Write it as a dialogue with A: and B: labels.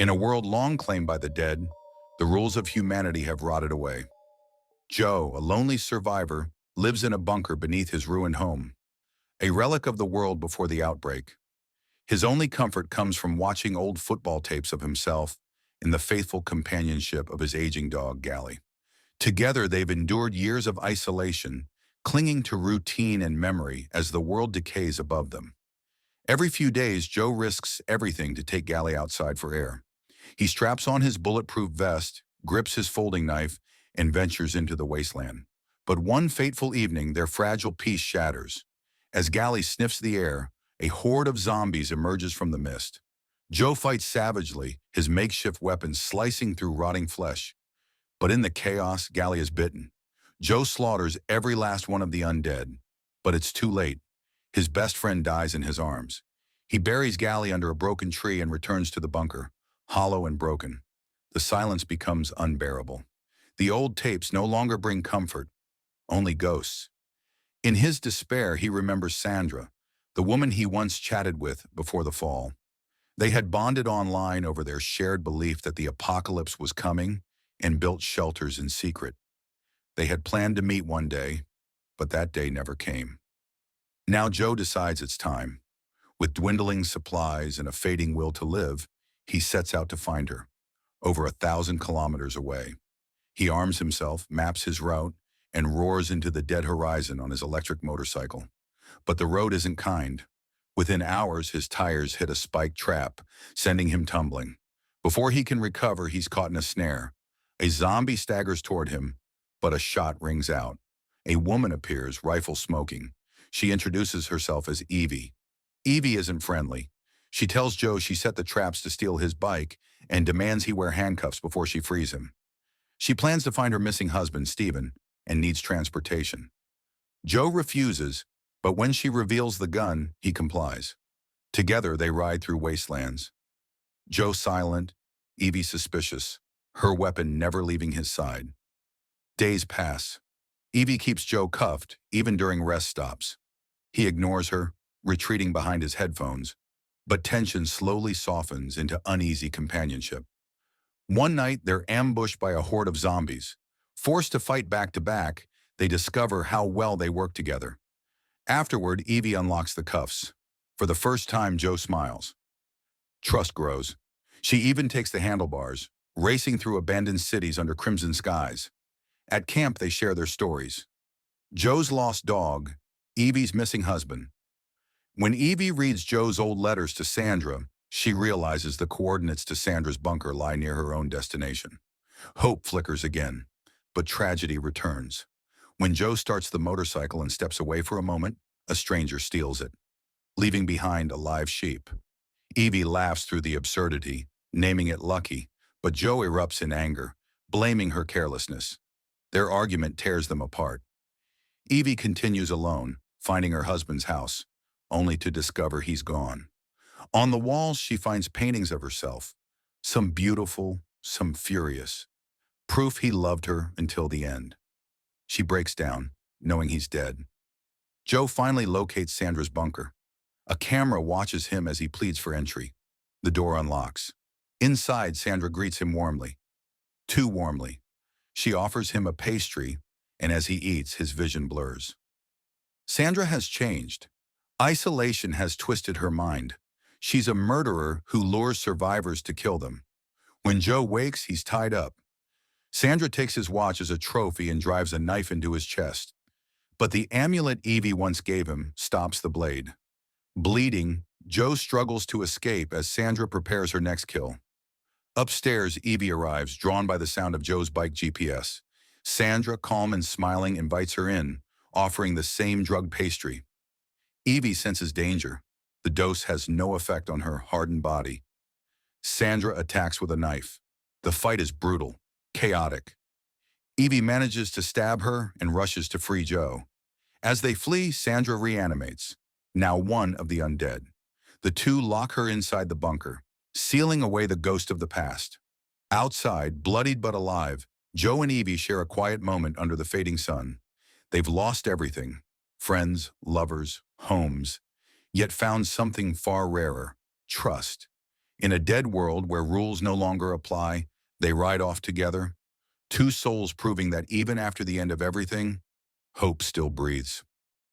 A: In a world long claimed by the dead, the rules of humanity have rotted away. Joe, a lonely survivor, lives in a bunker beneath his ruined home, a relic of the world before the outbreak. His only comfort comes from watching old football tapes of himself in the faithful companionship of his aging dog, Gally. Together, they've endured years of isolation, clinging to routine and memory as the world decays above them. Every few days, Joe risks everything to take Gally outside for air. He straps on his bulletproof vest, grips his folding knife, and ventures into the wasteland. But one fateful evening, their fragile peace shatters. As Gally sniffs the air, a horde of zombies emerges from the mist. Joe fights savagely, his makeshift weapons slicing through rotting flesh. But in the chaos, Gally is bitten. Joe slaughters every last one of the undead, but it's too late. His best friend dies in his arms. He buries Gally under a broken tree and returns to the bunker, hollow and broken. The silence becomes unbearable. The old tapes no longer bring comfort, only ghosts. In his despair, he remembers Sandra, the woman he once chatted with before the fall. They had bonded online over their shared belief that the apocalypse was coming and built shelters in secret. They had planned to meet one day, but that day never came. Now Joe decides it's time. With dwindling supplies and a fading will to live, he sets out to find her, over 1,000 kilometers away. He arms himself, maps his route, and roars into the dead horizon on his electric motorcycle. But the road isn't kind. Within hours, his tires hit a spiked trap, sending him tumbling. Before he can recover, he's caught in a snare. A zombie staggers toward him, but a shot rings out. A woman appears, rifle smoking. She introduces herself as Evie. Evie isn't friendly. She tells Joe she set the traps to steal his bike and demands he wear handcuffs before she frees him. She plans to find her missing husband, Stephen, and needs transportation. Joe refuses, but when she reveals the gun, he complies. Together, they ride through wastelands. Joe silent, Evie suspicious, her weapon never leaving his side. Days pass. Evie keeps Joe cuffed, even during rest stops. He ignores her, retreating behind his headphones, but tension slowly softens into uneasy companionship. One night, they're ambushed by a horde of zombies. Forced to fight back to back, they discover how well they work together. Afterward, Evie unlocks the cuffs. For the first time, Joe smiles. Trust grows. She even takes the handlebars, racing through abandoned cities under crimson skies. At camp, they share their stories. Joe's lost dog, Evie's missing husband. When Evie reads Joe's old letters to Sandra, she realizes the coordinates to Sandra's bunker lie near her own destination. Hope flickers again, but tragedy returns. When Joe starts the motorcycle and steps away for a moment, a stranger steals it, leaving behind a live sheep. Evie laughs through the absurdity, naming it Lucky, but Joe erupts in anger, blaming her carelessness. Their argument tears them apart. Evie continues alone, finding her husband's house, only to discover he's gone. On the walls, she finds paintings of herself, some beautiful, some furious, proof he loved her until the end. She breaks down, knowing he's dead. Joe finally locates Sandra's bunker. A camera watches him as he pleads for entry. The door unlocks. Inside, Sandra greets him warmly. Too warmly. She offers him a pastry, and as he eats, his vision blurs. Sandra has changed. Isolation has twisted her mind. She's a murderer who lures survivors to kill them. When Joe wakes, he's tied up. Sandra takes his watch as a trophy and drives a knife into his chest. But the amulet Evie once gave him stops the blade. Bleeding, Joe struggles to escape as Sandra prepares her next kill. Upstairs, Evie arrives, drawn by the sound of Joe's bike GPS. Sandra, calm and smiling, invites her in, offering the same drug pastry. Evie senses danger. The dose has no effect on her hardened body. Sandra attacks with a knife. The fight is brutal, chaotic. Evie manages to stab her and rushes to free Joe. As they flee, Sandra reanimates, now one of the undead. The two lock her inside the bunker, sealing away the ghost of the past. Outside, bloodied but alive, Joe and Evie share a quiet moment under the fading sun. They've lost everything, friends, lovers, homes, yet found something far rarer, trust. In a dead world where rules no longer apply, they ride off together, two souls proving that even after the end of everything, hope still breathes.